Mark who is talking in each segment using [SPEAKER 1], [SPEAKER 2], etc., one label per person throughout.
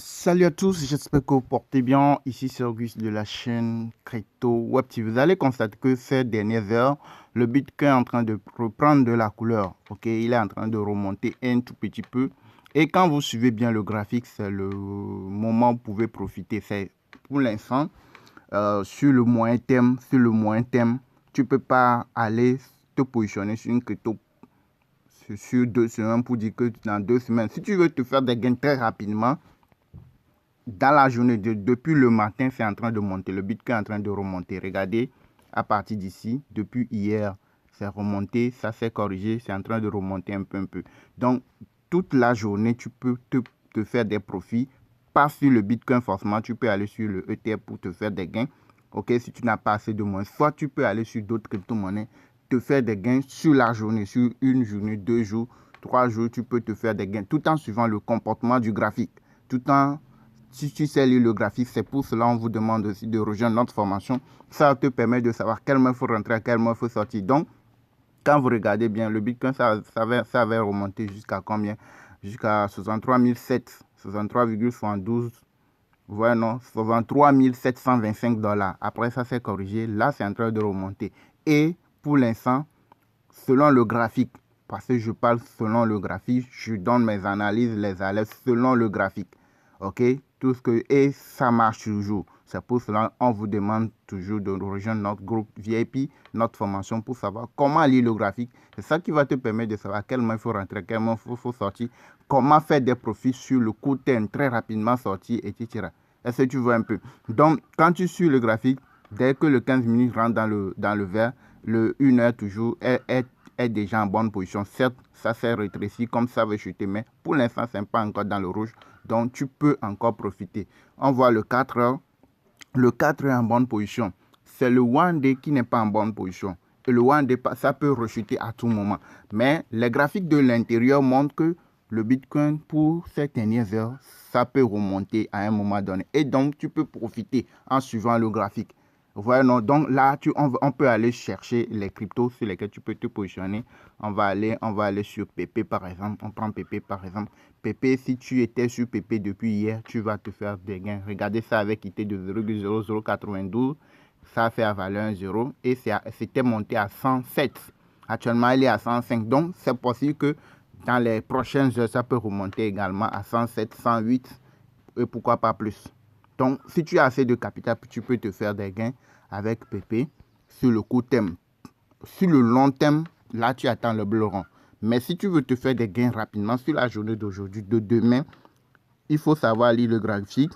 [SPEAKER 1] Salut à tous, j'espère que vous portez bien. Ici c'est Auguste de la chaîne Crypto Web TV. Vous allez constater que ces dernières heures, le Bitcoin est en train de reprendre de la couleur. Ok, il est en train de remonter un tout petit peu. Et quand vous suivez bien le graphique, c'est le moment où vous pouvez profiter. C'est pour l'instant sur le moyen terme, tu peux pas aller te positionner sur une crypto sur 2 semaines pour dire que dans 2 semaines, si tu veux te faire des gains très rapidement dans la journée, depuis le matin, c'est en train de monter. Le Bitcoin est en train de remonter. Regardez, à partir d'ici, depuis hier, c'est remonté, ça s'est corrigé, c'est en train de remonter un peu. Donc, toute la journée, tu peux te faire des profits. Pas sur le Bitcoin forcément, tu peux aller sur le ETF pour te faire des gains. Ok, si tu n'as pas assez de moyens, soit tu peux aller sur d'autres crypto-monnaies, te faire des gains sur la journée, sur une journée, 2 jours, 3 jours, tu peux te faire des gains tout en suivant le comportement du graphique, tout en si tu sais lire le graphique, c'est pour cela qu'on vous demande aussi de rejoindre notre formation. Ça te permet de savoir quel mois il faut rentrer, à quel mois il faut sortir. Donc, quand vous regardez bien, le Bitcoin, ça avait remonté jusqu'à combien? Jusqu'à 63 700, 63,72. Vous voyez, non? 63 725 $. Après, ça s'est corrigé. Là, c'est en train de remonter. Et pour l'instant, selon le graphique, parce que je parle selon le graphique, je donne mes analyses, les alertes selon le graphique. Ok, tout ce que et ça marche toujours. C'est pour cela qu'on vous demande toujours de rejoindre notre groupe VIP, notre formation pour savoir comment lire le graphique. C'est ça qui va te permettre de savoir quel moment il faut rentrer, quel moment il faut sortir, comment faire des profits sur le court terme, très rapidement sortir, etc. Est-ce que tu vois un peu? Donc, quand tu suis le graphique, dès que le 15 minutes rentre dans le vert, le 1 heure toujours est déjà en bonne position. Certes, ça s'est rétréci comme ça veut chuter, mais pour l'instant, ce n'est pas encore dans le rouge. Donc, tu peux encore profiter. On voit le 4 heures. Le 4 est en bonne position. C'est le One Day qui n'est pas en bonne position. Et le One Day, ça peut rechuter à tout moment. Mais les graphiques de l'intérieur montrent que le Bitcoin, pour ces dernières heures, ça peut remonter à un moment donné. Et donc, tu peux profiter en suivant le graphique. Voilà, non. Donc là, on peut aller chercher les cryptos sur lesquels tu peux te positionner. On va aller sur PP par exemple. On prend PP par exemple. PP, si tu étais sur PP depuis hier, tu vas te faire des gains. Regardez, ça avait quitté de 0,0092. Ça a fait à valeur 0 et c'était monté à 107. Actuellement, il est à 105. Donc, c'est possible que dans les prochaines heures, ça peut remonter également à 107, 108 et pourquoi pas plus. Donc, si tu as assez de capital, tu peux te faire des gains avec PP sur le court terme. Sur le long terme, là, tu attends le bleu rond. Mais si tu veux te faire des gains rapidement sur la journée d'aujourd'hui, de demain, il faut savoir lire le graphique.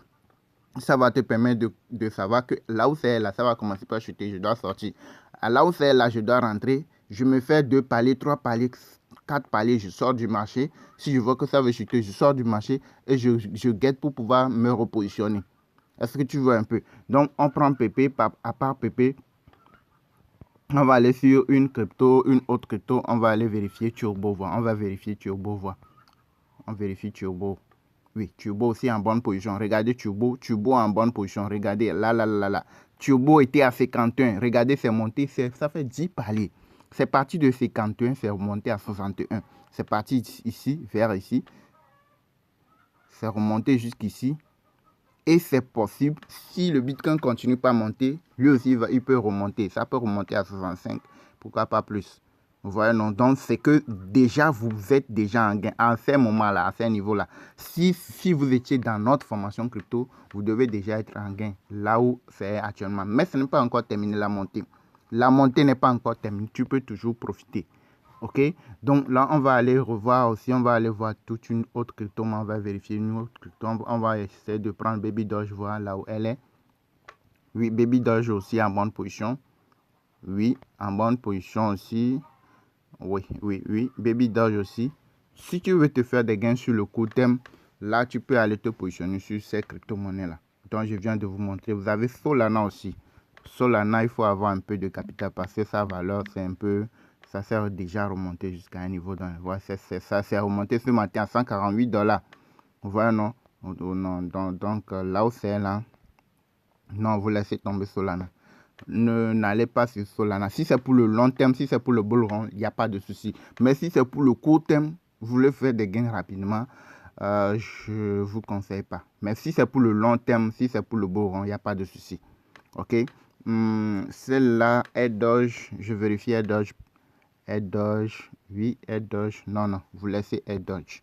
[SPEAKER 1] Ça va te permettre de savoir que là où c'est là, ça va commencer par chuter, je dois sortir. À là où c'est là, je dois rentrer. Je me fais 2 paliers, 3 paliers, 4 paliers, je sors du marché. Si je vois que ça veut chuter, je sors du marché et je guette pour pouvoir me repositionner. Est-ce que tu vois un peu? Donc, on prend PP, à part PP, on va aller sur une autre crypto, on va aller vérifier Turbo Voir. On va vérifier Turbo Voir. On vérifie Turbo. Oui, Turbo aussi en bonne position. Regardez Turbo en bonne position. Regardez, là. Turbo était à 51. Regardez, c'est monté, ça fait 10 paliers. C'est parti de 51, c'est remonté à 61. C'est parti ici, vers ici. C'est remonté jusqu'ici. Et c'est possible, si le Bitcoin continue pas à monter, lui aussi, il peut remonter. Ça peut remonter à 65, pourquoi pas plus. Vous voyez, non? Donc, c'est que déjà, vous êtes déjà en gain à ce moment-là, à ce niveau-là. Si vous étiez dans notre formation crypto, vous devez déjà être en gain là où c'est actuellement. Mais ce n'est pas encore terminé la montée. La montée n'est pas encore terminée. Tu peux toujours profiter. Ok, donc là, on va aller revoir aussi, on va aller voir toute une autre crypto, on va vérifier une autre crypto, on va essayer de prendre Baby Doge, voir là où elle est. Oui, Baby Doge aussi en bonne position. Oui, en bonne position aussi. Oui, Baby Doge aussi. Si tu veux te faire des gains sur le court terme, là, tu peux aller te positionner sur ces crypto-monnaies-là. Donc, je viens de vous montrer. Vous avez Solana aussi. Solana, il faut avoir un peu de capital parce que sa valeur, c'est un peu... Ça s'est déjà remonté jusqu'à un niveau dans le ça s'est remonté ce matin à 148 $. Vous voyez, non? Donc, là où c'est là, non, vous laissez tomber Solana. N'allez pas sur Solana. Si c'est pour le long terme, si c'est pour le bull run, il n'y a pas de souci. Mais si c'est pour le court terme, vous voulez faire des gains rapidement, je vous conseille pas. Mais si c'est pour le long terme, si c'est pour le beau rond, il n'y a pas de souci. Ok. Celle-là est Doge. Je vérifie est Doge. Est Doge. Oui, est Doge. Non, vous laissez est Doge.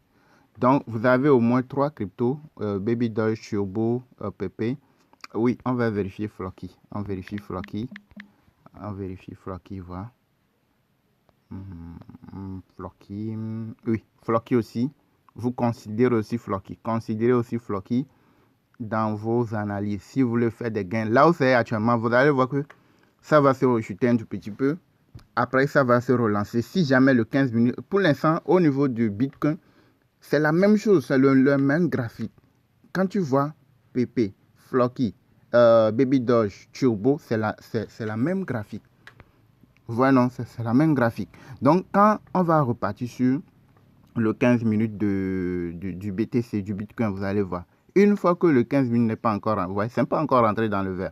[SPEAKER 1] Donc, vous avez au moins 3 cryptos. Baby Doge, Turbo, PP. Oui, on va vérifier Flocky. On vérifie Flocky. Voilà. Flocky. Oui, Flocky aussi. Vous considérez aussi Flocky. Considérez aussi Flocky dans vos analyses. Si vous voulez faire des gains, là où c'est actuellement, vous allez voir que ça va se rechuter un tout petit peu. Après, ça va se relancer. Si jamais le 15 minutes, pour l'instant, au niveau du Bitcoin, c'est la même chose, c'est le même graphique. Quand tu vois PP, Flocky, Baby Doge, Turbo, c'est la même graphique. Voilà, non, c'est la même graphique. Donc, quand on va repartir sur le 15 minutes du BTC, du Bitcoin, vous allez voir. Une fois que le 15 minutes n'est pas encore, c'est pas encore rentré dans le vert.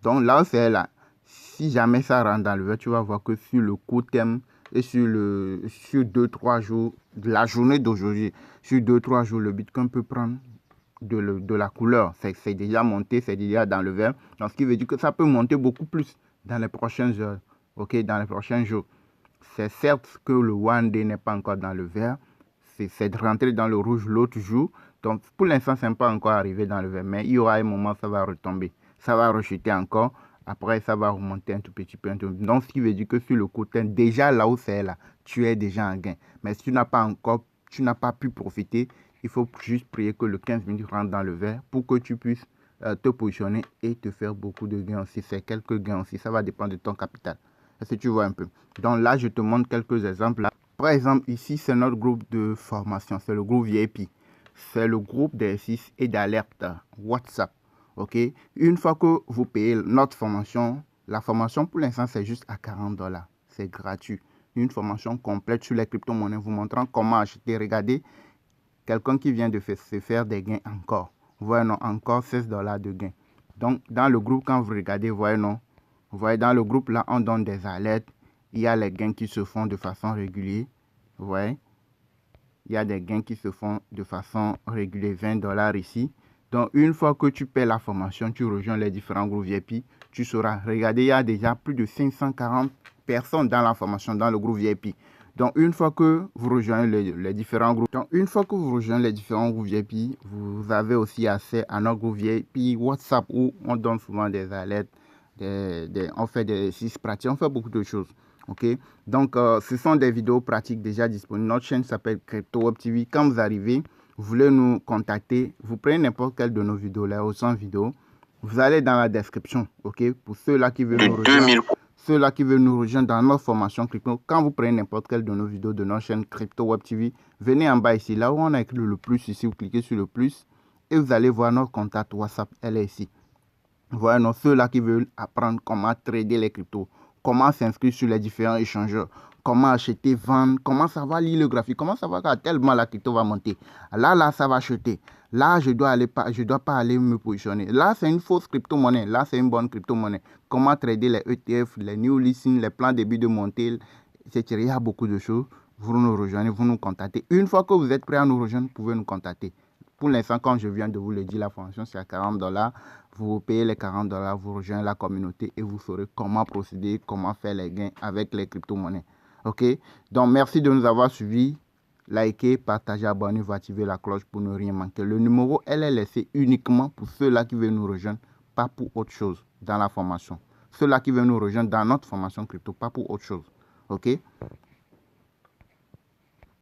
[SPEAKER 1] Donc là, c'est là. Si jamais ça rentre dans le vert, tu vas voir que sur le court terme et sur 2-3 jours, de la journée d'aujourd'hui, sur 2-3 jours, le Bitcoin peut prendre de la couleur. C'est déjà monté, c'est déjà dans le vert. Donc, ce qui veut dire que ça peut monter beaucoup plus dans les prochaines heures, ok, dans les prochains jours. C'est certes que le one day n'est pas encore dans le vert, c'est de rentrer dans le rouge l'autre jour. Donc, pour l'instant, ce n'est pas encore arrivé dans le vert, mais il y aura un moment, ça va retomber. Ça va rechuter encore. Après, ça va remonter un tout petit peu. Donc, ce qui veut dire que sur le côté, déjà là où c'est là, tu es déjà en gain. Mais si tu n'as pas pu profiter, il faut juste prier que le 15 minutes rentre dans le vert pour que tu puisses te positionner et te faire beaucoup de gains aussi. C'est quelques gains aussi. Ça va dépendre de ton capital. Est-ce que tu vois un peu? Donc là, je te montre quelques exemples. Là. Par exemple, ici, c'est notre groupe de formation. C'est le groupe VIP. C'est le groupe d'exercices et d'alerte WhatsApp. OK? Une fois que vous payez notre formation, la formation pour l'instant, c'est juste à 40 $. C'est gratuit. Une formation complète sur les crypto-monnaies vous montrant comment acheter. Regardez, quelqu'un qui vient de se faire des gains encore. Voyez, non, encore 16 $ de gains. Donc, dans le groupe, quand vous regardez, voyez, non, vous voyez, dans le groupe, là, on donne des alertes. Il y a les gains qui se font de façon régulière. Vous voyez, il y a des gains qui se font de façon régulière, 20 $ ici. Donc, une fois que tu paies la formation, tu rejoins les différents groupes VIP, tu sauras. Regardez, il y a déjà plus de 540 personnes dans la formation, dans le groupe VIP. Donc, une fois que vous rejoignez les différents groupes, VIP, vous avez aussi accès à notre groupe VIP WhatsApp où on donne souvent des alertes, on fait des exercices pratiques, on fait beaucoup de choses. Ok, donc ce sont des vidéos pratiques déjà disponibles. Notre chaîne s'appelle Crypto Web TV. Quand vous arrivez, vous voulez nous contacter, vous prenez n'importe quelle de nos vidéos, là, au 100 vidéos. Vous allez dans la description, ok, pour ceux-là qui veulent nous rejoindre. Ceux-là qui veulent nous rejoindre dans notre formation crypto, quand vous prenez n'importe quelle de nos vidéos de notre chaîne Crypto Web TV, venez en bas ici, là où on a écrit le plus ici, vous cliquez sur le plus et vous allez voir notre contact WhatsApp, elle est ici. Voilà, ceux-là qui veulent apprendre comment trader les cryptos, comment s'inscrire sur les différents échangeurs, comment acheter, vendre, comment ça va lire le graphique, comment ça va quand tellement la crypto va monter. Là, ça va acheter. Là, je dois pas aller me positionner. Là, c'est une fausse crypto-monnaie. Là, c'est une bonne crypto-monnaie. Comment trader les ETF, les new listings, les plans début de montée, etc. Il y a beaucoup de choses. Vous nous rejoignez, vous nous contactez. Une fois que vous êtes prêt à nous rejoindre, vous pouvez nous contacter. Pour l'instant, comme je viens de vous le dire, la formation, c'est à 40 $. Vous payez les 40 $, vous rejoignez la communauté et vous saurez comment procéder, comment faire les gains avec les crypto-monnaies. OK? Donc, merci de nous avoir suivis. Likez, partagez, abonnez-vous, activez la cloche pour ne rien manquer. Le numéro, elle est laissée uniquement pour ceux-là qui veulent nous rejoindre, pas pour autre chose dans la formation. Ceux-là qui veulent nous rejoindre dans notre formation crypto, pas pour autre chose. OK?